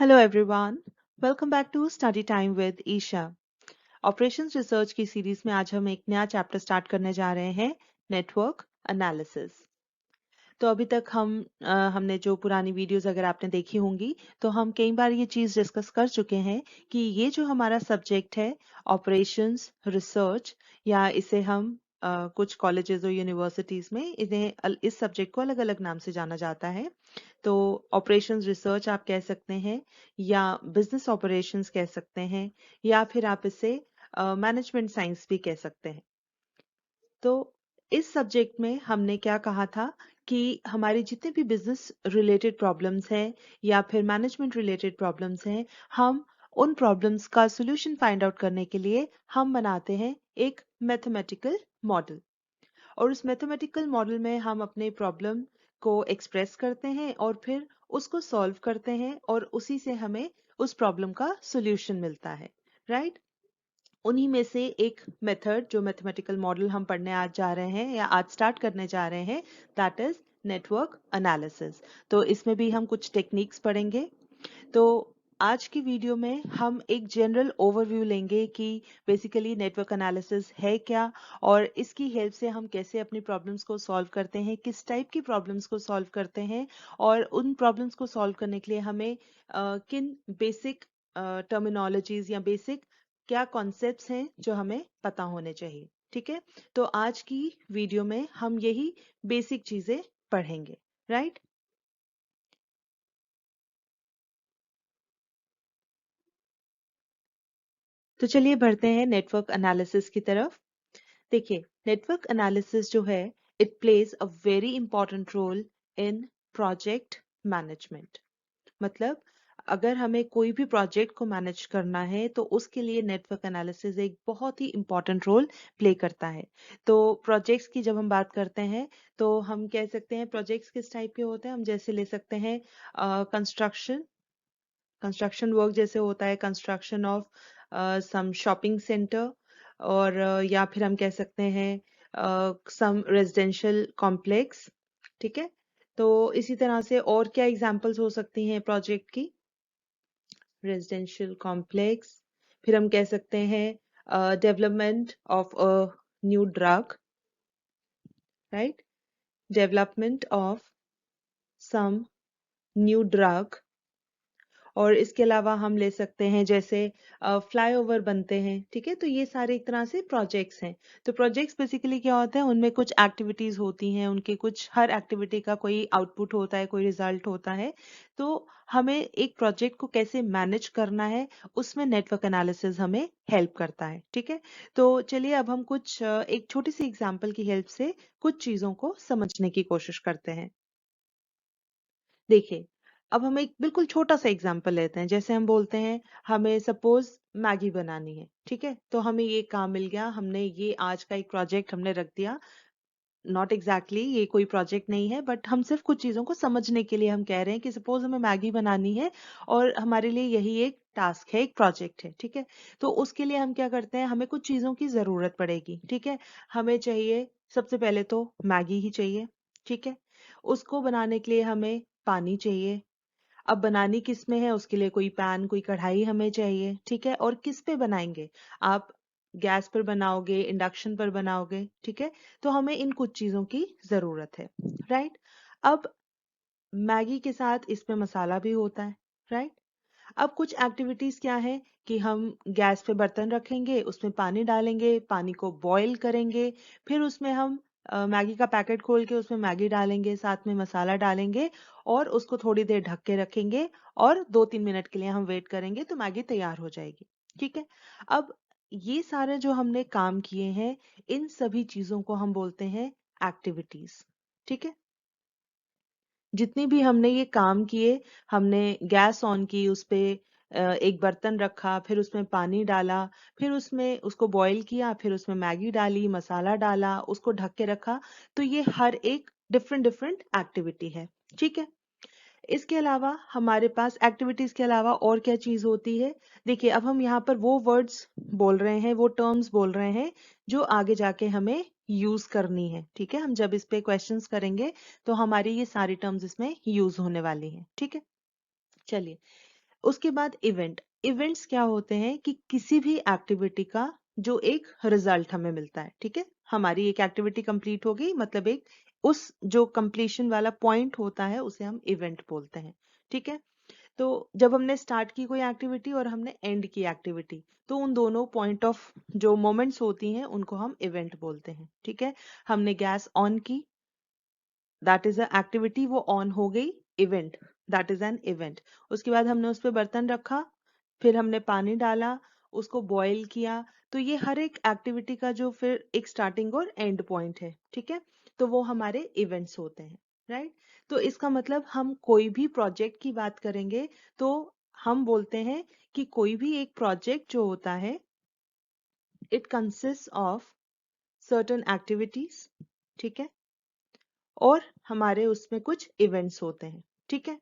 Hello everyone, welcome back to Study Time with Isha. Operations research की series में आज हम एक नया चैप्टर स्टार्ट करने जा रहे हैं, नेटवर्क एनालिसिस। तो अभी तक हमने जो पुरानी वीडियोस अगर आपने देखी होंगी तो हम कई बार ये चीज डिस्कस कर चुके हैं कि ये जो हमारा सब्जेक्ट है ऑपरेशंस रिसर्च, या इसे हम कुछ कॉलेजेस और यूनिवर्सिटीज में इस सब्जेक्ट को अलग अलग नाम से जाना जाता है। तो ऑपरेशंस रिसर्च आप कह सकते हैं, या बिजनेस ऑपरेशंस कह सकते हैं, या फिर आप इसे मैनेजमेंट साइंस भी कह सकते हैं। तो इस सब्जेक्ट में हमने क्या कहा था कि हमारे जितने भी बिजनेस रिलेटेड प्रॉब्लम्स हैं या फिर मैनेजमेंट रिलेटेड प्रॉब्लम्स हैं, हम उन प्रॉब्लम्स का सॉल्यूशन फाइंड आउट करने के लिए हम बनाते हैं एक मैथमेटिकल मॉडल। और उस मैथमेटिकल मॉडल में हम अपने प्रॉब्लम को एक्सप्रेस करते हैं और फिर उसको सॉल्व करते हैं और उसी से हमें उस प्रॉब्लम का सॉल्यूशन मिलता है, राइट? उन्हीं में से एक मेथड जो मैथमेटिकल मॉडल हम पढ़ने आज जा रहे हैं या आज स्टार्ट करने जा रहे हैं, दैट इज नेटवर्क एनालिसिस। तो इसमें भी हम कुछ टेक्निक्स पढ़ेंगे। तो आज की वीडियो में हम एक जनरल ओवरव्यू लेंगे कि बेसिकली नेटवर्क एनालिसिस है क्या, और इसकी हेल्प से हम कैसे अपनी प्रॉब्लम्स को सॉल्व करते हैं, किस टाइप की प्रॉब्लम्स को सॉल्व करते हैं, और उन प्रॉब्लम्स को सॉल्व करने के लिए हमें किन बेसिक टर्मिनोलॉजीज या बेसिक क्या कॉन्सेप्ट्स हैं जो हमें पता होने चाहिए। ठीक है, तो आज की वीडियो में हम यही बेसिक चीजें पढ़ेंगे, राइट? तो चलिए बढ़ते हैं नेटवर्क एनालिसिस की तरफ। देखिए, नेटवर्क एनालिसिस जो है, it plays a very important role in project management. मतलब अगर हमें कोई भी प्रोजेक्ट को मैनेज करना है तो उसके लिए नेटवर्क एनालिसिस एक बहुत ही इंपॉर्टेंट रोल प्ले करता है। तो प्रोजेक्ट्स की जब हम बात करते हैं तो हम कह सकते हैं प्रोजेक्ट्स किस टाइप के होते हैं। हम जैसे ले सकते हैं कंस्ट्रक्शन कंस्ट्रक्शन वर्क जैसे होता है, construction of some shopping centre, और या फिर हम कह सकते हैं सम रेजिडेंशियल कॉम्प्लेक्स। ठीक है, तो इसी तरह से और क्या एग्जांपल्स हो सकती हैं प्रोजेक्ट की? रेजिडेंशियल कॉम्प्लेक्स, फिर हम कह सकते हैं development of a new drug, right? Development of some new drug. और इसके अलावा हम ले सकते हैं जैसे फ्लाईओवर बनते हैं। ठीक है, तो ये सारे एक तरह से प्रोजेक्ट्स हैं। तो प्रोजेक्ट्स बेसिकली क्या होते हैं, उनमें कुछ एक्टिविटीज होती हैं, उनके कुछ हर एक्टिविटी का कोई आउटपुट होता है, कोई रिजल्ट होता है। तो हमें एक प्रोजेक्ट को कैसे मैनेज करना है, उसमें नेटवर्क एनालिसिस हमें हेल्प करता है। ठीक है, तो चलिए अब हम कुछ एक छोटी सी एग्जाम्पल की हेल्प से कुछ चीजों को समझने की कोशिश करते हैं। देखिए, अब हम एक बिल्कुल छोटा सा एग्जांपल लेते हैं। जैसे हम बोलते हैं हमें सपोज मैगी बनानी है। ठीक है, तो हमें ये काम मिल गया, हमने ये आज का एक प्रोजेक्ट हमने रख दिया। नॉट एग्जैक्टली ये कोई प्रोजेक्ट नहीं है, बट हम सिर्फ कुछ चीजों को समझने के लिए हम कह रहे हैं कि सपोज हमें मैगी बनानी है और हमारे लिए यही एक टास्क है, एक प्रोजेक्ट है। ठीक है, तो उसके लिए हम क्या करते हैं, हमें कुछ चीजों की जरूरत पड़ेगी। ठीक है, हमें चाहिए सबसे पहले तो मैगी ही चाहिए। ठीक है, उसको बनाने के लिए हमें पानी चाहिए। अब बनानी किस में है, उसके लिए कोई पैन कोई कढ़ाई हमें चाहिए। ठीक है, और किस पे बनाएंगे आप? गैस पर बनाओगे, इंडक्शन पर बनाओगे। ठीक है, तो हमें इन कुछ चीजों की जरूरत है, राइट? अब मैगी के साथ इसमें मसाला भी होता है, राइट? अब कुछ एक्टिविटीज क्या है कि हम गैस पे बर्तन रखेंगे, उसमें पानी डालेंगे, पानी को बॉईल करेंगे, फिर उसमें हम मैगी का पैकेट खोल के उसमें मैगी डालेंगे, साथ में मसाला डालेंगे, और उसको थोड़ी देर ढक के रखेंगे, और 2-3 मिनट के लिए हम वेट करेंगे तो मैगी तैयार हो जाएगी। ठीक है, अब ये सारे जो हमने काम किए हैं, इन सभी चीजों को हम बोलते हैं एक्टिविटीज। ठीक है, जितनी भी हमने ये काम किए, हमने गैस ऑन की, उस पे एक बर्तन रखा, फिर उसमें पानी डाला, फिर उसमें उसको बॉईल किया, फिर उसमें मैगी डाली, मसाला डाला, उसको ढक के रखा। तो ये हर एक डिफरेंट डिफरेंट एक्टिविटी है। ठीक है, इसके अलावा हमारे पास एक्टिविटीज के अलावा और क्या चीज होती है? देखिए, अब हम यहाँ पर वो वर्ड्स बोल रहे हैं, वो टर्म्स बोल रहे हैं जो आगे जाके हमें यूज करनी है। ठीक है, हम जब इस पे क्वेश्चंस करेंगे तो हमारी ये सारी टर्म्स इसमें यूज होने वाली हैं। ठीक है, चलिए उसके बाद इवेंट। इवेंट्स क्या होते हैं कि किसी भी एक्टिविटी का जो एक रिजल्ट हमें मिलता है, ठीक है। हमारी एक एक्टिविटी कंप्लीट हो गई, मतलब एक उस जो कंप्लीशन वाला पॉइंट होता है उसे हम इवेंट बोलते हैं, ठीक है। तो जब हमने स्टार्ट की कोई एक्टिविटी और हमने एंड की एक्टिविटी, तो उन दोनों पॉइंट ऑफ जो मोमेंट्स होती हैं उनको हम इवेंट बोलते हैं, ठीक है। हमने गैस ऑन की, दैट इज अ एक्टिविटी, वो ऑन हो गई, event, that is an event. उसके बाद हमने उस पर बर्तन रखा, फिर हमने पानी डाला, उसको बॉईल किया। तो ये हर एक एक्टिविटी का जो फिर एक स्टार्टिंग और एंड पॉइंट है, ठीक है। तो वो हमारे इवेंट्स होते हैं, राइट। तो इसका मतलब हम कोई भी प्रोजेक्ट की बात करेंगे तो हम बोलते हैं कि कोई भी एक प्रोजेक्ट जो होता है, it consist of certain activities, ठीक है, और हमारे उसमें कुछ इवेंट्स होते हैं, ठीक है।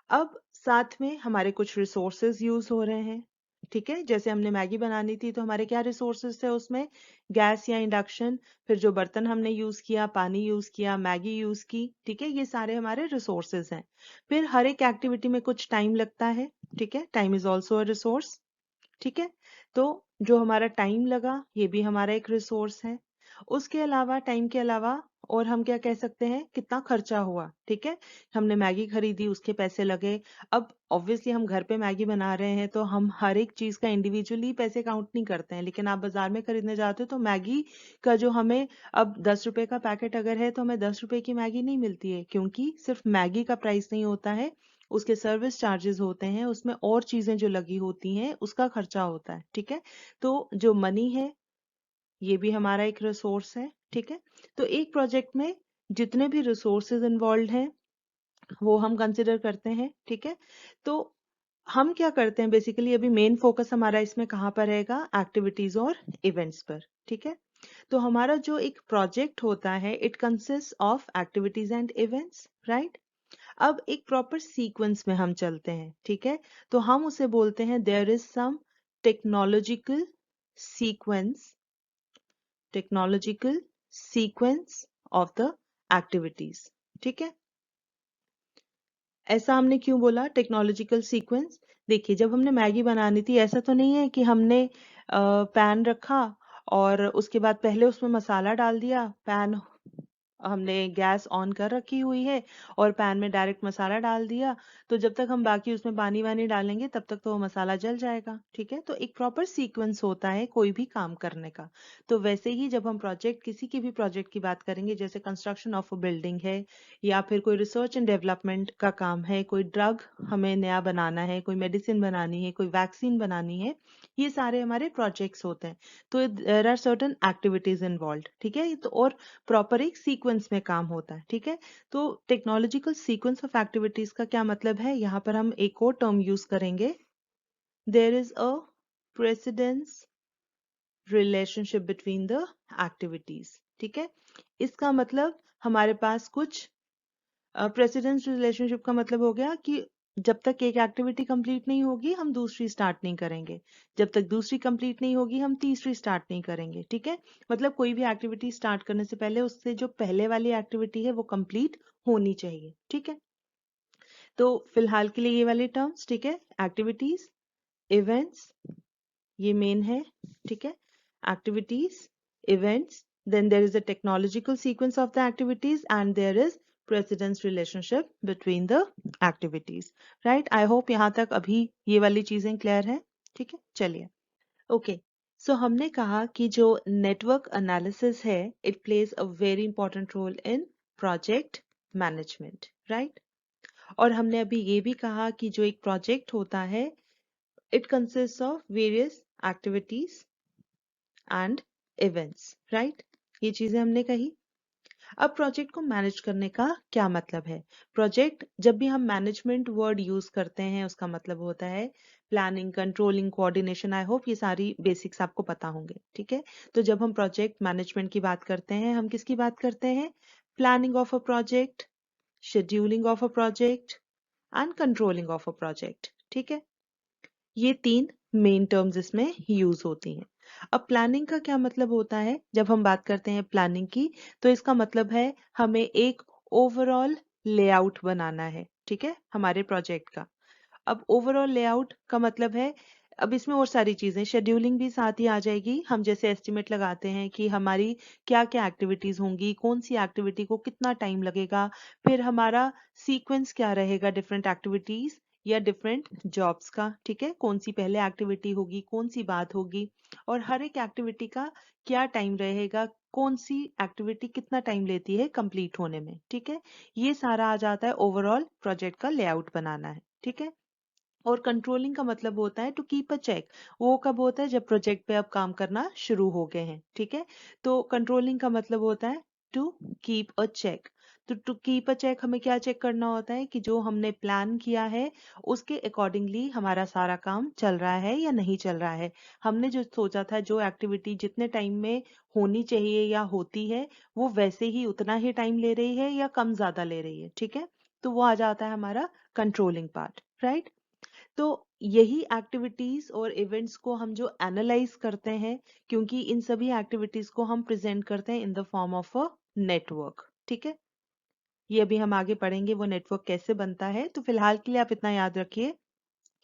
अब साथ में हमारे कुछ रिसोर्सेज यूज हो रहे हैं, ठीक है। जैसे हमने मैगी बनानी थी तो हमारे क्या रिसोर्सेज थे उसमें, गैस या इंडक्शन, फिर जो बर्तन हमने यूज किया, पानी यूज किया, मैगी यूज की, ठीक है। ये सारे हमारे रिसोर्सेज हैं। फिर हर एक एक्टिविटी में कुछ टाइम लगता है, ठीक है, time is also a resource, ठीक है। तो जो हमारा टाइम लगा ये भी हमारा एक रिसोर्स है। उसके अलावा, टाइम के अलावा और हम क्या कह सकते हैं, कितना खर्चा हुआ, ठीक है। हमने मैगी खरीदी, उसके पैसे लगे। अब ऑब्वियसली हम घर पे मैगी बना रहे हैं तो हम हर एक चीज का इंडिविजुअली पैसे काउंट नहीं करते हैं, लेकिन आप बाजार में खरीदने जाते हो तो मैगी का जो हमें, अब 10 रुपए का पैकेट अगर है तो हमें 10 रुपए की मैगी नहीं मिलती है, क्योंकि सिर्फ मैगी का प्राइस नहीं होता है, उसके सर्विस चार्जेस होते हैं, उसमें और चीजें जो लगी होती हैं उसका खर्चा होता है, ठीक है। तो जो मनी है ये भी हमारा एक रिसोर्स है, ठीक है। तो एक प्रोजेक्ट में जितने भी रिसोर्सेज इन्वॉल्व हैं वो हम कंसिडर करते हैं, ठीक है। तो हम क्या करते हैं बेसिकली, अभी मेन फोकस हमारा इसमें कहाँ पर रहेगा, एक्टिविटीज और इवेंट्स पर, ठीक है। तो हमारा जो एक प्रोजेक्ट होता है, it consist of activities and events, right. अब एक प्रॉपर सीक्वेंस में हम चलते हैं, ठीक है। तो हम उसे बोलते हैं there is some technological sequence, technological sequence of the activities, ठीक है। ऐसा हमने क्यों बोला टेक्नोलॉजिकल सीक्वेंस, देखिए जब हमने मैगी बनानी थी ऐसा तो नहीं है कि हमने पैन रखा और उसके बाद पहले उसमें मसाला डाल दिया, पैन हमने गैस ऑन कर रखी हुई है और पैन में डायरेक्ट मसाला डाल दिया, तो जब तक हम बाकी उसमें पानी वानी डालेंगे तब तक तो वो मसाला जल जाएगा, ठीक है। तो एक प्रॉपर सीक्वेंस होता है कोई भी काम करने का। तो वैसे ही जब हम प्रोजेक्ट, किसी की भी प्रोजेक्ट की बात करेंगे, जैसे कंस्ट्रक्शन ऑफ अ बिल्डिंग है, या फिर कोई रिसर्च एंड डेवलपमेंट का काम है, कोई ड्रग हमें नया बनाना है, कोई मेडिसिन बनानी है, कोई वैक्सीन बनानी है, ये सारे हमारे प्रोजेक्ट्स होते हैं। तो there are certain activities involved, ठीक है। तो और प्रॉपर एक सीक्वेंस में काम होता है, ठीक है। तो टेक्नोलॉजिकल सीक्वेंस ऑफ एक्टिविटीज का क्या मतलब है, यहाँ पर हम एक और टर्म यूज करेंगे, there is a precedence relationship between the activities, ठीक है। इसका मतलब हमारे पास कुछ प्रेसिडेंस रिलेशनशिप का मतलब हो गया कि जब तक एक एक्टिविटी कंप्लीट नहीं होगी हम दूसरी स्टार्ट नहीं करेंगे, जब तक दूसरी कंप्लीट नहीं होगी हम तीसरी स्टार्ट नहीं करेंगे, ठीक है। मतलब कोई भी एक्टिविटी स्टार्ट करने से पहले उससे जो पहले वाली एक्टिविटी है वो कंप्लीट होनी चाहिए, ठीक है। तो फिलहाल के लिए ये वाले टर्म्स, ठीक है, एक्टिविटीज, इवेंट्स, ये मेन है, ठीक है। Activities, events, then there is a technological sequence of the activities and there is precedence relationship between the activities, right। I hope यहाँ तक अभी ये वाली चीजें क्लियर है, ठीक है। चलिए, ओके। सो हमने कहा कि जो नेटवर्क एनालिसिस है, it plays a very important role in project management, right. और हमने अभी ये भी कहा कि जो एक प्रोजेक्ट होता है, it consist of various activities and events, right. ये चीजें हमने कही। अब प्रोजेक्ट को मैनेज करने का क्या मतलब है, प्रोजेक्ट, जब भी हम मैनेजमेंट वर्ड यूज करते हैं उसका मतलब होता है planning, controlling, coordination. I hope ये सारी बेसिक्स आपको पता होंगे, ठीक है। तो जब हम प्रोजेक्ट मैनेजमेंट की बात करते हैं, हम किसकी बात करते हैं, planning of a project, scheduling of a project and controlling of a project, ठीक है। ये तीन मेन टर्म्स इसमें यूज होती हैं। अब प्लानिंग का क्या मतलब होता है, जब हम बात करते हैं प्लानिंग की, तो इसका मतलब है हमें एक ओवरऑल लेआउट बनाना है, ठीक है, हमारे प्रोजेक्ट का। अब ओवरऑल लेआउट का मतलब है, अब इसमें और सारी चीजें, शेड्यूलिंग भी साथ ही आ जाएगी। हम जैसे एस्टिमेट लगाते हैं कि हमारी क्या क्या एक्टिविटीज होंगी, कौन सी एक्टिविटी को कितना टाइम लगेगा, फिर हमारा सीक्वेंस क्या रहेगा डिफरेंट एक्टिविटीज या डिफरेंट जॉब्स का, ठीक है, कौन सी पहले एक्टिविटी होगी, कौन सी बात होगी, और हर एक एक्टिविटी का क्या टाइम रहेगा, कौन सी एक्टिविटी कितना टाइम लेती है कंप्लीट होने में, ठीक है। ये सारा आ जाता है ओवरऑल प्रोजेक्ट का लेआउट बनाना है, ठीक है। और कंट्रोलिंग का मतलब होता है टू कीप अ चेक। वो कब होता है, जब प्रोजेक्ट पे अब काम करना शुरू हो गए हैं, ठीक है। तो कंट्रोलिंग का मतलब होता है टू कीप अ चेक। तो टू कीप अ चेक हमें क्या चेक करना होता है कि जो हमने प्लान किया है उसके अकॉर्डिंगली हमारा सारा काम चल रहा है या नहीं चल रहा है। हमने जो सोचा था, जो एक्टिविटी जितने टाइम में होनी चाहिए या होती है, वो वैसे ही उतना ही टाइम ले रही है या कम ज्यादा ले रही है, ठीक है। तो वो आ जाता है हमारा कंट्रोलिंग पार्ट, राइट। तो यही एक्टिविटीज और इवेंट्स को हम जो एनालाइज करते हैं, क्योंकि इन सभी एक्टिविटीज को हम प्रेजेंट करते हैं in the form of a network, ठीक है। ये अभी हम आगे पढ़ेंगे वो नेटवर्क कैसे बनता है। तो फिलहाल के लिए आप इतना याद रखिए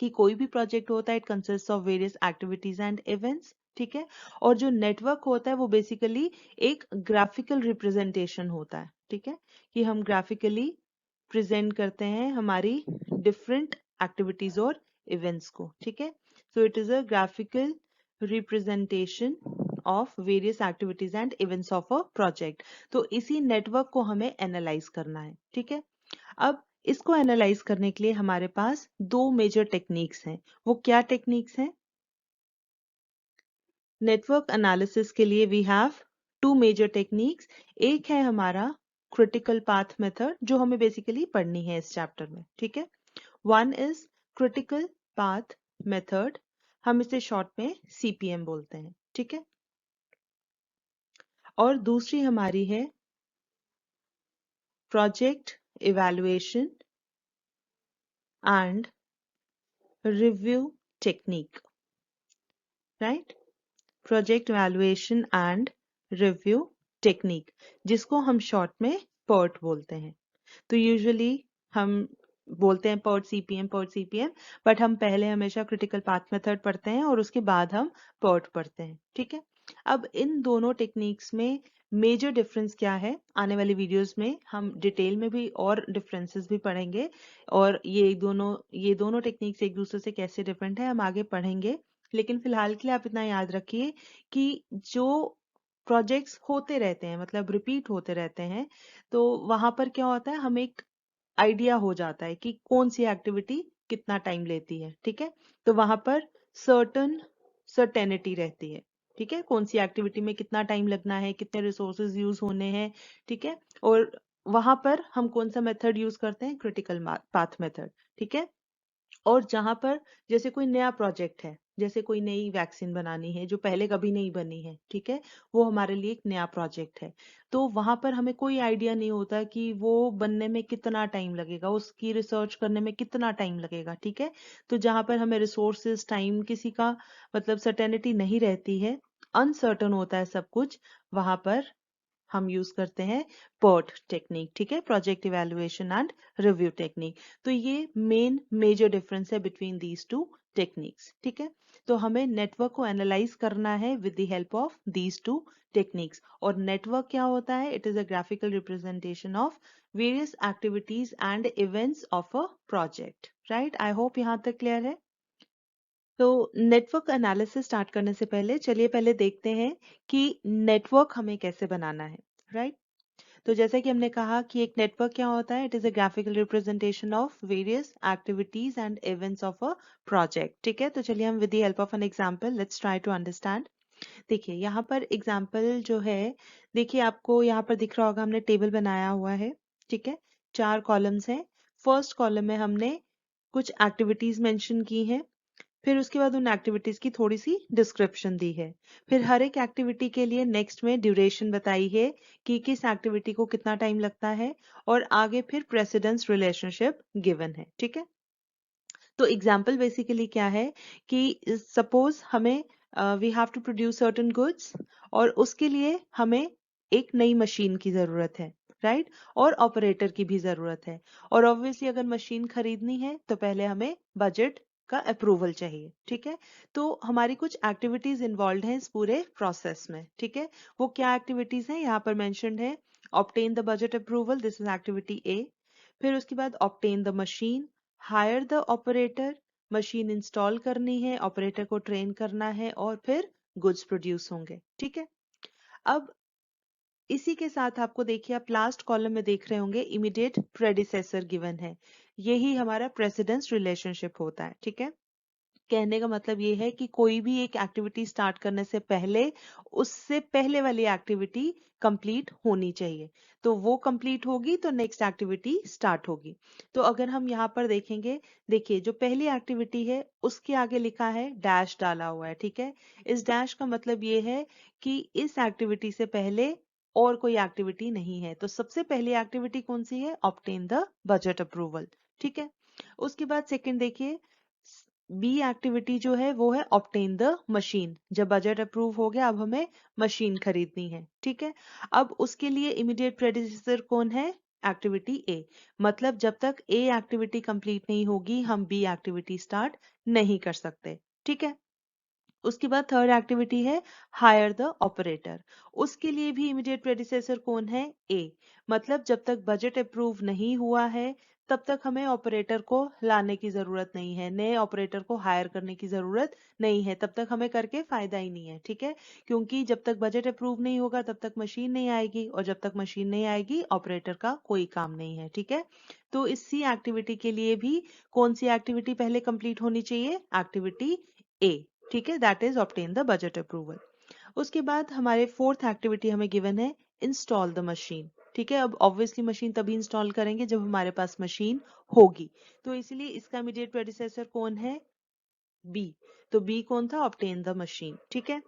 कि कोई भी प्रोजेक्ट होता है, it consist of various activities and events, ठीक है। और जो नेटवर्क होता है वो बेसिकली एक ग्राफिकल रिप्रेजेंटेशन होता है, ठीक है, कि हम ग्राफिकली प्रेजेंट करते हैं हमारी डिफरेंट एक्टिविटीज और इवेंट्स को, ठीक है। So it is a graphical representation of various activities and events of a project. तो इसी नेटवर्क को हमें एनालाइज करना है, ठीक है। अब इसको एनालाइज करने के लिए हमारे पास दो मेजर टेक्निक्स हैं। वो क्या टेक्निक्स हैं? नेटवर्क एनालिसिस के लिए we have two major techniques. एक है हमारा क्रिटिकल पाथ मेथड, जो हमें बेसिकली पढ़नी है इस चैप्टर में, ठीक है। One is critical path method, हम इसे शॉर्ट में सीपीएम बोलते हैं, ठीक है। और दूसरी हमारी है project evaluation and review technique, right. Project evaluation and review technique, जिसको हम शॉर्ट में PERT बोलते हैं। तो यूजुअली हम बोलते हैं PERT CPM, बट हम पहले हमेशा क्रिटिकल पाथ मेथड पढ़ते हैं और उसके बाद हम PERT पढ़ते हैं, ठीक है। अब इन दोनों टेक्निक्स में मेजर डिफरेंस क्या है, आने वाली वीडियोस में हम डिटेल में भी और डिफरेंसेस भी पढ़ेंगे, और ये दोनों टेक्निक्स एक दूसरे से कैसे डिफरेंट है हम आगे पढ़ेंगे। लेकिन फिलहाल के लिए आप इतना याद रखिए कि जो प्रोजेक्ट्स होते रहते हैं, मतलब रिपीट होते रहते हैं, तो वहां पर क्या होता है, हमें एक आइडिया हो जाता है कि कौन सी एक्टिविटी कितना टाइम लेती है, ठीक है। तो वहां पर सर्टेनिटी रहती है, ठीक है, कौन सी एक्टिविटी में कितना टाइम लगना है, कितने रिसोर्सेज यूज होने हैं, ठीक है। और वहां पर हम कौन सा मेथड यूज करते हैं, क्रिटिकल पाथ मेथड, ठीक है। और जहां पर जैसे कोई नया प्रोजेक्ट है, जैसे कोई नई वैक्सीन बनानी है जो पहले कभी नहीं बनी है, ठीक है, वो हमारे लिए एक नया प्रोजेक्ट है, तो वहां पर हमें कोई आइडिया नहीं होता कि वो बनने में कितना टाइम लगेगा, उसकी रिसर्च करने में कितना टाइम लगेगा, ठीक है। तो जहां पर हमें रिसोर्सेज टाइम किसी का मतलब सर्टेनिटी नहीं रहती है, अनसर्टन होता है सब कुछ, वहां पर हम यूज करते हैं PERT टेक्निक, ठीक है, project evaluation and review technique. तो ये मेन मेजर डिफरेंस है बिटवीन दीज टू टेक्निक्स, ठीक है। तो हमें नेटवर्क को एनालाइज करना है with the help of these two techniques. और नेटवर्क क्या होता है, it is a graphical representation of various activities and events of a project, right. I hope यहाँ तक क्लियर है। तो नेटवर्क एनालिसिस स्टार्ट करने से पहले चलिए पहले देखते हैं कि नेटवर्क हमें कैसे बनाना है, राइट। तो जैसे कि हमने कहा कि एक नेटवर्क क्या होता है, it is a graphical representation of various activities and events of a project, ठीक है। तो चलिए हम with the help of an example let's try to understand. देखिए यहाँ पर एग्जांपल जो है, देखिए आपको यहाँ पर दिख रहा होगा, हमने टेबल बनाया हुआ है, ठीक है, 4 कॉलम्स हैं। फर्स्ट कॉलम में हमने कुछ एक्टिविटीज मेंशन की हैं, फिर उसके बाद उन एक्टिविटीज की थोड़ी सी डिस्क्रिप्शन दी है, फिर हर एक एक्टिविटी के लिए नेक्स्ट में ड्यूरेशन बताई है कि किस एक्टिविटी को कितना टाइम लगता है, और आगे फिर प्रेसिडेंस रिलेशनशिप गिवन है, ठीक है। तो एग्जाम्पल बेसिकली क्या है कि सपोज हमें we have to produce certain goods, और उसके लिए हमें एक नई मशीन की जरूरत है, राइट, और ऑपरेटर की भी जरूरत है। और ऑब्वियसली अगर मशीन खरीदनी है तो पहले हमें बजट का अप्रूवल चाहिए, ठीक है। तो हमारी कुछ एक्टिविटीज इन्वॉल्व हैं इस पूरे प्रोसेस में, ठीक है। वो क्या एक्टिविटीज हैं यहाँ पर मेंशन्ड है। Obtain the budget approval, this is activity A. फिर उसके बाद obtain the machine, hire the operator, machine install करनी है, ऑपरेटर को ट्रेन करना है, और फिर गुड्स प्रोड्यूस होंगे, ठीक है। अब इसी के साथ आपको देखिए, आप लास्ट कॉलम में देख रहे होंगे इमीडिएट प्रेडिसेसर गिवन है। यही हमारा प्रेसिडेंस रिलेशनशिप होता है, ठीक है। कहने का मतलब ये है कि कोई भी एक एक्टिविटी स्टार्ट करने से पहले उससे पहले वाली एक्टिविटी कंप्लीट होनी चाहिए। तो वो कंप्लीट होगी तो नेक्स्ट एक्टिविटी स्टार्ट होगी। तो अगर हम यहाँ पर देखेंगे, देखिए जो पहली एक्टिविटी है उसके आगे लिखा है डैश डाला हुआ है, ठीक है। इस डैश का मतलब ये है कि इस एक्टिविटी से पहले और कोई एक्टिविटी नहीं है। तो सबसे पहली एक्टिविटी कौन सी है? ऑब्टेन द बजट अप्रूवल, ठीक है। उसके बाद सेकंड देखिए, बी एक्टिविटी जो है वो है ऑब्टेन द मशीन। जब बजट अप्रूव हो गया अब हमें मशीन खरीदनी है, ठीक है। अब उसके लिए इमीडिएट प्रेडिसेसर कौन है? एक्टिविटी ए। मतलब जब तक ए एक्टिविटी कंप्लीट नहीं होगी हम बी एक्टिविटी स्टार्ट नहीं कर सकते, ठीक है। उसके बाद थर्ड एक्टिविटी है हायर द ऑपरेटर। उसके लिए भी इमीडिएट प्रेडिसेसर कौन है? ए। मतलब जब तक बजट अप्रूव नहीं हुआ है तब तक हमें ऑपरेटर को लाने की जरूरत नहीं है, नए ऑपरेटर को हायर करने की जरूरत नहीं है, तब तक हमें करके फायदा ही नहीं है, ठीक है। क्योंकि जब तक बजट अप्रूव नहीं होगा तब तक मशीन नहीं आएगी, और जब तक मशीन नहीं आएगी ऑपरेटर का कोई काम नहीं है, ठीक है। तो इस सी एक्टिविटी के लिए भी कौन सी एक्टिविटी पहले कंप्लीट होनी चाहिए? एक्टिविटी ए, ठीक है, that is obtain the budget approval. उसके बाद हमारे फोर्थ एक्टिविटी हमें गिवन है इंस्टॉल द मशीन, ठीक है। अब ऑब्वियसली मशीन तभी इंस्टॉल करेंगे जब हमारे पास मशीन होगी, तो इसलिए इसका इमीडिएट प्रेडिसेसर कौन है? बी। तो बी कौन था? ऑब्टेन द मशीन, ठीक है।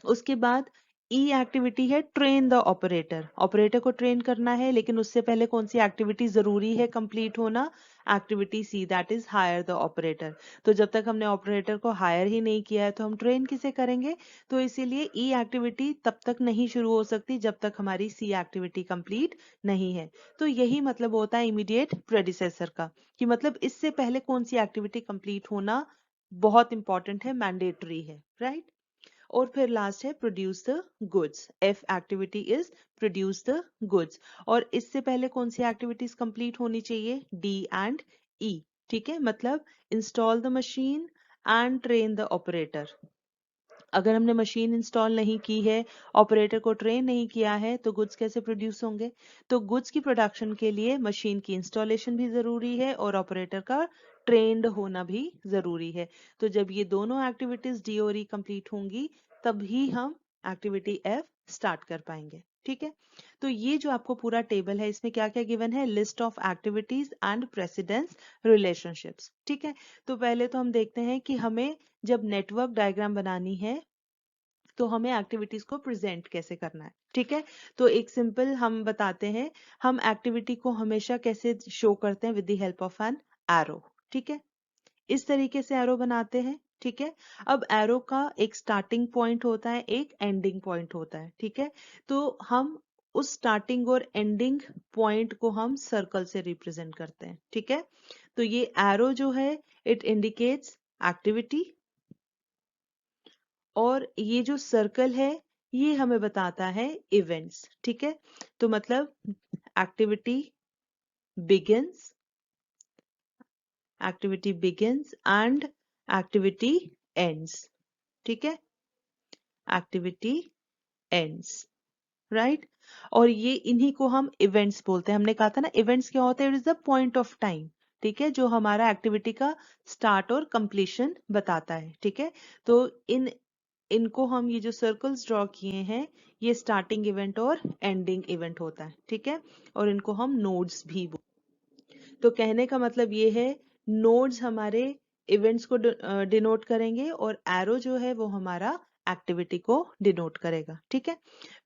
उसके बाद ई एक्टिविटी है ट्रेन द ऑपरेटर। ऑपरेटर को ट्रेन करना है, लेकिन उससे पहले कौन सी एक्टिविटी जरूरी है कंप्लीट होना? Activity C, that is hire the operator. तो जब तक हमने ऑपरेटर को हायर ही नहीं किया है तो हम ट्रेन किसे करेंगे? तो इसीलिए ई एक्टिविटी तब तक नहीं शुरू हो सकती जब तक हमारी सी एक्टिविटी कंप्लीट नहीं है। तो यही मतलब होता है इमीडिएट प्रेडिसेसर का, कि मतलब इससे पहले कौन सी एक्टिविटी कंप्लीट होना बहुत इंपॉर्टेंट है, मैंडेटरी है, राइट। और फिर लास्ट है produce the goods. F activity is produce the goods, और इससे पहले कौन सी एक्टिविटीज कंप्लीट होनी चाहिए? डी एंड ई, ठीक है। मतलब install the machine and train the operator. अगर हमने मशीन इंस्टॉल नहीं की है, ऑपरेटर को ट्रेन नहीं किया है, तो गुड्स कैसे प्रोड्यूस होंगे? तो गुड्स की प्रोडक्शन के लिए मशीन की इंस्टॉलेशन भी जरूरी है और ऑपरेटर का ट्रेंड होना भी जरूरी है। तो जब ये दोनों एक्टिविटीज डी और ई कंप्लीट होंगी तभी हम एक्टिविटी एफ स्टार्ट कर पाएंगे, ठीक है। तो ये जो आपको पूरा टेबल है इसमें क्या क्या गिवन है? List of activities and precedence relationships, ठीक है। तो पहले तो हम देखते हैं कि हमें जब नेटवर्क डायग्राम बनानी है तो हमें एक्टिविटीज को प्रेजेंट कैसे करना है, ठीक है। तो एक सिंपल हम बताते हैं, हम एक्टिविटी को हमेशा कैसे शो करते हैं? With the help of an arrow, ठीक है। इस तरीके से एरो बनाते हैं, ठीक है। अब एरो का एक स्टार्टिंग पॉइंट होता है, एक एंडिंग पॉइंट होता है, ठीक है। तो हम उस स्टार्टिंग और एंडिंग पॉइंट को हम सर्कल से रिप्रेजेंट करते हैं, ठीक है। तो ये एरो जो है इट इंडिकेट्स एक्टिविटी, और ये जो सर्कल है ये हमें बताता है इवेंट्स, ठीक है। तो मतलब activity begins, activity begins and activity ends, ठीक है। Activity ends, right. और ये इन्हीं को हम इवेंट्स बोलते हैं। हमने कहा था ना इवेंट्स क्या होते हैं? It is the point of time, ठीक है, जो हमारा एक्टिविटी का स्टार्ट और कंप्लीशन बताता है, ठीक है। तो इनको हम ये जो सर्कल्स ड्रॉ किए हैं ये स्टार्टिंग इवेंट और एंडिंग इवेंट होता है, ठीक है। और इनको हम नोड्स भी तो कहने का मतलब ये है, नोड्स हमारे इवेंट्स को डिनोट करेंगे और एरो जो है वो हमारा एक्टिविटी को डिनोट करेगा, ठीक है।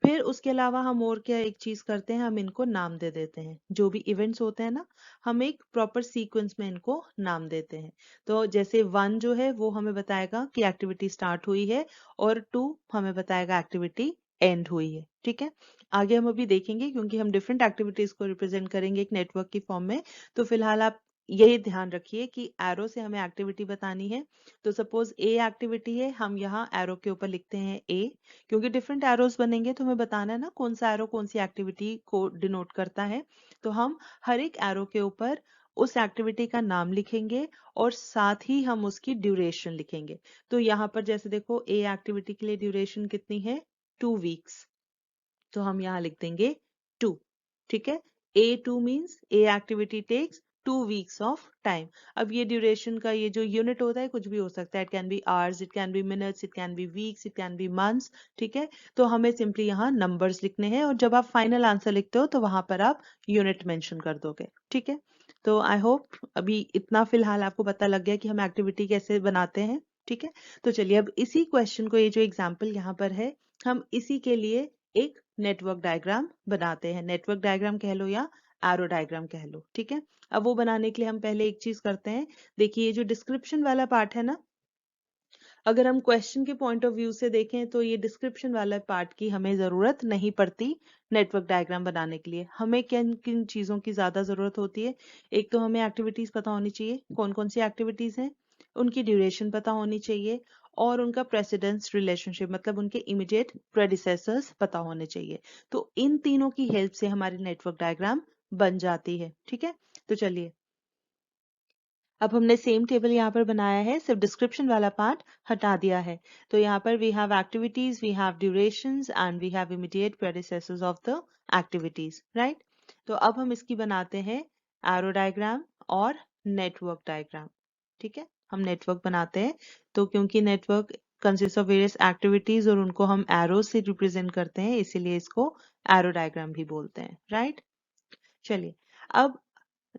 फिर उसके अलावा हम और क्या एक चीज करते हैं, हम इनको नाम दे देते हैं। जो भी इवेंट्स होते हैं ना, हम एक प्रॉपर सीक्वेंस में इनको नाम देते हैं। तो जैसे 1 जो है वो हमें बताएगा कि एक्टिविटी स्टार्ट हुई है, और 2 हमें बताएगा एक्टिविटी एंड हुई है। ठीक है, आगे हम अभी देखेंगे क्योंकि हम डिफरेंट एक्टिविटीज को रिप्रेजेंट करेंगे एक नेटवर्क की फॉर्म में। तो फिलहाल आप यही ध्यान रखिए कि एरो से हमें एक्टिविटी बतानी है। तो सपोज ए एक्टिविटी है, हम यहाँ एरो के ऊपर लिखते हैं ए, क्योंकि डिफरेंट एरोस बनेंगे तो हमें बताना है ना कौन सा एरो कौन सी एक्टिविटी को डिनोट करता है। तो हम हर एक एरो के ऊपर उस एक्टिविटी का नाम लिखेंगे और साथ ही हम उसकी ड्यूरेशन लिखेंगे। तो यहाँ पर जैसे देखो ए एक्टिविटी के लिए ड्यूरेशन कितनी है, 2 वीक्स। तो हम यहाँ लिख देंगे 2। ठीक है, A2 means a activity takes 2 weeks of time. अब ये ड्यूरेशन का ये जो यूनिट होता है कुछ भी हो सकता है, it can be hours, it can be minutes, it can be weeks, it can be months. ठीक है, तो हमें सिंपली यहाँ नंबर्स लिखने हैं और जब आप फाइनल आंसर लिखते हो तो वहां पर आप यूनिट मेंशन कर दोगे। ठीक है, तो आई होप अभी इतना फिलहाल आपको पता लग गया कि हम एक्टिविटी कैसे बनाते हैं। ठीक है, तो चलिए अब इसी क्वेश्चन को, ये जो एग्जाम्पल यहाँ पर है, हम इसी के लिए एक नेटवर्क डायग्राम बनाते हैं। नेटवर्क डायग्राम कह लो या एरो डायग्राम कह लो। ठीक है, अब वो बनाने के लिए हम पहले एक चीज करते हैं। देखिए ये जो डिस्क्रिप्शन वाला पार्ट है ना, अगर हम क्वेश्चन के पॉइंट ऑफ व्यू से देखें तो ये डिस्क्रिप्शन वाला पार्ट की हमें जरूरत नहीं पड़ती नेटवर्क डायग्राम बनाने के लिए। हमें किन किन चीजों की ज्यादा जरूरत होती है, एक तो हमें एक्टिविटीज पता होनी चाहिए, कौन कौन सी एक्टिविटीज हैं, उनकी ड्यूरेशन पता होनी चाहिए और उनका प्रेसिडेंस रिलेशनशिप मतलब उनके इमीडिएट प्रेडिसेसर्स पता होने चाहिए। तो इन तीनों की हेल्प से हमारी नेटवर्क डायग्राम बन जाती है। ठीक है, तो चलिए अब हमने सेम टेबल यहाँ पर बनाया है, सिर्फ डिस्क्रिप्शन वाला पार्ट हटा दिया है। तो यहाँ पर we have activities, we have durations and we have immediate predecessors of the activities, right. तो अब हम इसकी बनाते हैं एरो डायग्राम और नेटवर्क डायग्राम। ठीक है, हम नेटवर्क बनाते हैं तो क्योंकि network consist of various activities और उनको हम एरो से रिप्रेजेंट करते हैं, इसीलिए इसको एरो डायग्राम भी बोलते हैं, राइट। चलिए अब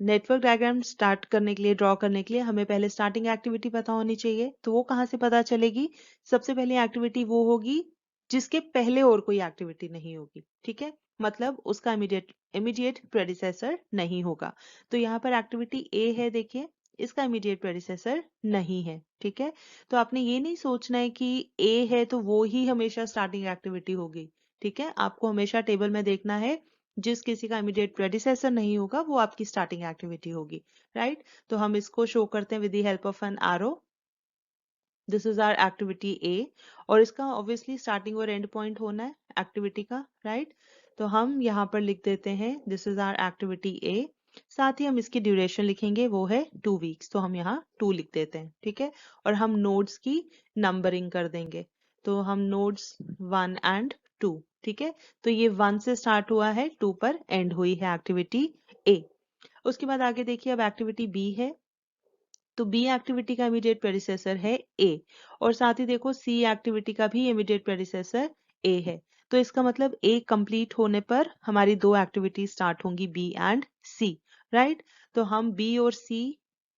नेटवर्क डायग्राम स्टार्ट करने के लिए, ड्रॉ करने के लिए हमें पहले स्टार्टिंग एक्टिविटी पता होनी चाहिए। तो वो कहाँ से पता चलेगी, सबसे पहली एक्टिविटी वो होगी जिसके पहले और कोई एक्टिविटी नहीं होगी। ठीक है, मतलब उसका इमीडिएट इमीडिएट प्रेडिसेसर नहीं होगा। तो यहाँ पर एक्टिविटी ए है, देखिए इसका इमीडिएट प्रेडिसेसर नहीं है। ठीक है, तो आपने ये नहीं सोचना है कि ए है तो वो ही हमेशा स्टार्टिंग एक्टिविटी होगी। ठीक है, आपको हमेशा टेबल में देखना है जिस किसी का इमीडिएट प्रेडिसेसर नहीं होगा वो आपकी स्टार्टिंग एक्टिविटी होगी, राइट। तो हम इसको शो करते हैं with the help of an arrow. This is our activity A और इसका ऑब्वियसली स्टार्टिंग और एंड पॉइंट होना है एक्टिविटी का, राइट। तो हम यहाँ पर लिख देते हैं this is our activity A, साथ ही हम इसकी ड्यूरेशन लिखेंगे, वो है 2 वीक्स। तो हम यहाँ 2 लिख देते हैं। ठीक है, और हम नोड्स की नंबरिंग कर देंगे। तो हम नोड्स 1 एंड 2। ठीक है, तो ये 1 से स्टार्ट हुआ है, 2 पर एंड हुई है एक्टिविटी ए। उसके बाद आगे देखिए अब एक्टिविटी बी है। तो बी एक्टिविटी का इमीडिएट प्रेडिसेसर है ए और साथ ही देखो सी एक्टिविटी का भी इमीडिएट प्रेडिसेसर ए है। तो इसका मतलब ए कंप्लीट होने पर हमारी दो एक्टिविटी स्टार्ट होंगी बी एंड सी, राइट। तो हम बी और सी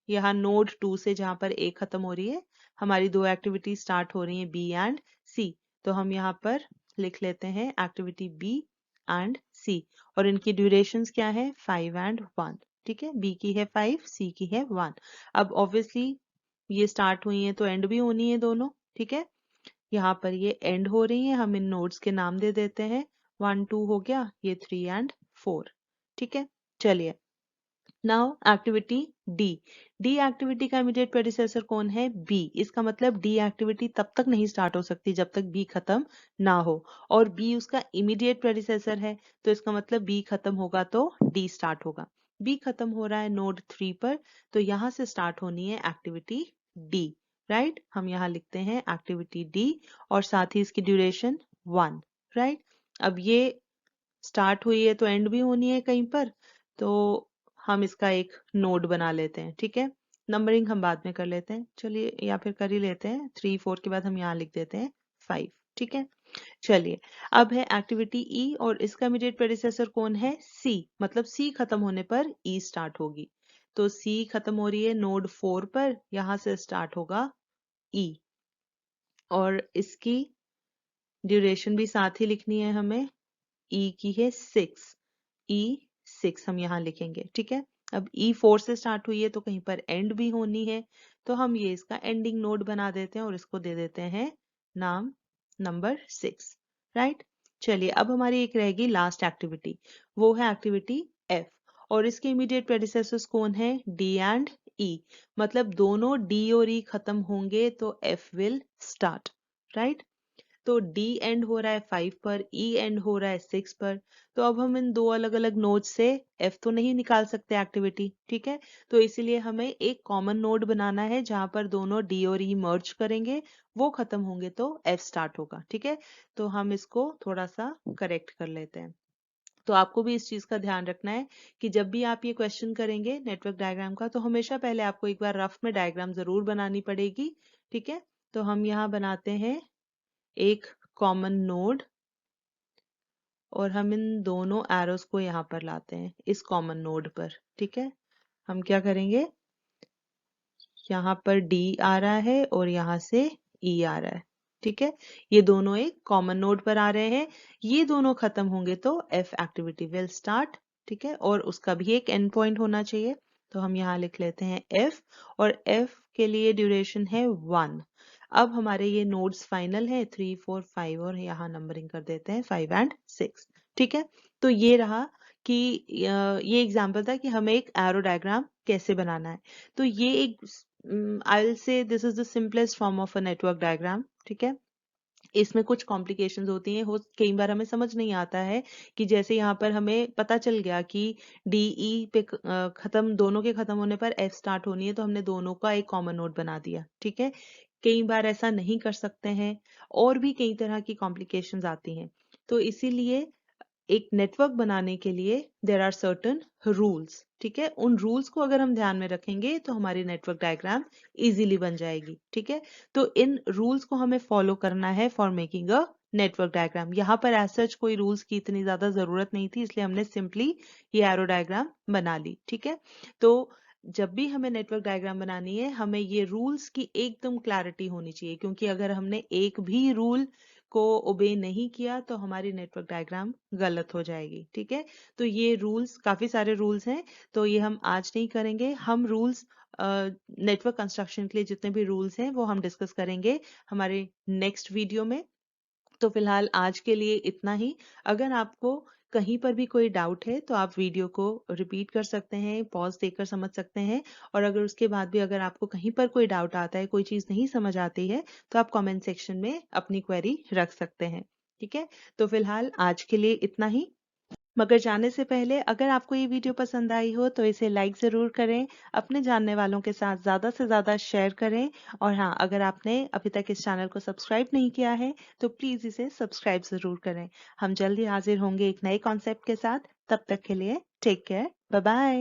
यहाँ नोड 2 से जहां पर ए खत्म हो रही है, हमारी दो एक्टिविटी स्टार्ट हो रही है बी एंड सी। तो हम यहाँ पर लिख लेते हैं एक्टिविटी बी एंड सी और इनकी ड्यूरेशंस क्या है, 5 एंड 1। ठीक है, बी की है 5, सी की है 1। अब ऑब्वियसली ये स्टार्ट हुई है तो एंड भी होनी है दोनों। ठीक है, यहाँ पर ये एंड हो रही है, हम इन नोड्स के नाम दे देते हैं। 1 2 हो गया, ये 3 एंड 4। ठीक है, चलिए now activity D. D activity का इमीडिएट प्रेडिसेसर कौन है, बी। इसका मतलब डी एक्टिविटी तब तक नहीं स्टार्ट हो सकती जब तक बी खत्म ना हो और बी उसका इमीडिएट प्रेडिसेसर है। तो इसका मतलब बी खत्म होगा तो डी स्टार्ट होगा। बी खत्म हो रहा है नोड 3 पर, तो यहाँ से स्टार्ट होनी है एक्टिविटी डी, राइट। हम यहाँ लिखते हैं एक्टिविटी डी और साथ ही इसकी ड्यूरेशन 1, राइट। अब ये स्टार्ट हुई है तो एंड भी होनी है कहीं पर, तो हम इसका एक नोड बना लेते हैं। ठीक है, नंबरिंग हम बाद में कर लेते हैं, चलिए या फिर कर ही लेते हैं। 3 4 के बाद हम यहाँ लिख देते हैं 5। ठीक है, चलिए अब है एक्टिविटी ई और इसका इमीडिएट प्रेडिसेसर कौन है, सी। मतलब सी खत्म होने पर ई स्टार्ट होगी। तो सी खत्म हो रही है नोड 4 पर, यहाँ से स्टार्ट होगा ई और इसकी ड्यूरेशन भी साथ ही लिखनी है हमें। ई की है 6, E6 हम यहाँ लिखेंगे। ठीक है, अब E4 से स्टार्ट हुई है तो कहीं पर एंड भी होनी है, तो हम ये इसका एंडिंग नोड बना देते हैं और इसको दे देते हैं नाम नंबर 6, राइट। चलिए अब हमारी एक रहेगी लास्ट एक्टिविटी, वो है एक्टिविटी F। और इसके इमीडिएट प्रेडिसेसर्स कौन है? D and E। मतलब दोनों D और E खत्म होंगे तो F विल स्टार्ट, राइट। तो D एंड हो रहा है 5 पर, E एंड हो रहा है 6 पर। तो अब हम इन दो अलग अलग नोड से F तो नहीं निकाल सकते एक्टिविटी, ठीक है। तो इसीलिए हमें एक कॉमन नोड बनाना है जहां पर दोनों D और E मर्ज करेंगे, वो खत्म होंगे तो F स्टार्ट होगा, ठीक है। तो हम इसको थोड़ा सा करेक्ट कर लेते हैं। तो आपको भी इस चीज का ध्यान रखना है कि जब भी आप ये क्वेश्चन करेंगे नेटवर्क डायग्राम का, तो हमेशा पहले आपको एक बार रफ में डायग्राम जरूर बनानी पड़ेगी, ठीक है। तो हम यहाँ बनाते हैं एक कॉमन नोड और हम इन दोनों एरोस को यहाँ पर लाते हैं इस कॉमन नोड पर, ठीक है। हम क्या करेंगे, यहाँ पर D आ रहा है और यहाँ से E आ रहा है, ठीक है। ये दोनों एक कॉमन नोड पर आ रहे हैं, ये दोनों खत्म होंगे तो F एक्टिविटी विल स्टार्ट, ठीक है। और उसका भी एक एंड पॉइंट होना चाहिए, तो हम यहाँ लिख लेते हैं F, और F के लिए ड्यूरेशन है 1। अब हमारे ये नोड्स फाइनल है 3 4 5, और यहाँ नंबरिंग कर देते हैं 5 एंड 6, ठीक है। तो ये रहा कि ये एग्जाम्पल था कि हमें एक एरो डायग्राम कैसे बनाना है। तो ये एक I will say this is the simplest form of a network diagram, ठीक है। इसमें कुछ कॉम्प्लिकेशंस होती हैं, हो कई बार हमें समझ नहीं आता है कि जैसे यहाँ पर हमें पता चल गया कि DE पे खत्म, दोनों के खत्म होने पर F स्टार्ट होनी है, तो हमने दोनों का एक कॉमन नोड बना दिया, ठीक है। कई बार ऐसा नहीं कर सकते हैं, और भी कई तरह की कॉम्प्लिकेशंस आती हैं। तो इसीलिए एक नेटवर्क बनाने के लिए देर आर सर्टन रूल्स, ठीक है। उन रूल्स को अगर हम ध्यान में रखेंगे तो हमारी नेटवर्क डायग्राम इजीली बन जाएगी, ठीक है। तो इन रूल्स को हमें फॉलो करना है for making a network diagram. यहाँ पर एज सच कोई रूल्स की इतनी ज्यादा जरूरत नहीं थी, इसलिए हमने सिंपली ये एरो डायग्राम बना ली, ठीक है। तो जब भी हमें नेटवर्क डायग्राम बनानी है, हमें ये रूल्स की एकदम क्लैरिटी होनी चाहिए, क्योंकि अगर हमने एक भी रूल को ओबे नहीं किया तो हमारी नेटवर्क डायग्राम गलत हो जाएगी, ठीक है। तो ये रूल्स, काफी सारे रूल्स हैं, तो ये हम आज नहीं करेंगे। हम रूल्स नेटवर्क कंस्ट्रक्शन के लिए जितने भी रूल्स हैं वो हम डिस्कस करेंगे हमारे नेक्स्ट वीडियो में। तो फिलहाल आज के लिए इतना ही। अगर आपको कहीं पर भी कोई डाउट है तो आप वीडियो को रिपीट कर सकते हैं, पॉज देकर समझ सकते हैं, और अगर उसके बाद भी अगर आपको कहीं पर कोई डाउट आता है, कोई चीज नहीं समझ आती है, तो आप कमेंट सेक्शन में अपनी क्वेरी रख सकते हैं, ठीक है। तो फिलहाल आज के लिए इतना ही। मगर जाने से पहले अगर आपको ये वीडियो पसंद आई हो तो इसे लाइक ज़रूर करें, अपने जानने वालों के साथ ज़्यादा से ज़्यादा शेयर करें, और हाँ, अगर आपने अभी तक इस चैनल को सब्सक्राइब नहीं किया है तो प्लीज़ इसे सब्सक्राइब ज़रूर करें। हम जल्दी हाजिर होंगे एक नए कॉन्सेप्ट के साथ। तब तक के लिए टेक केयर, बाय बाय।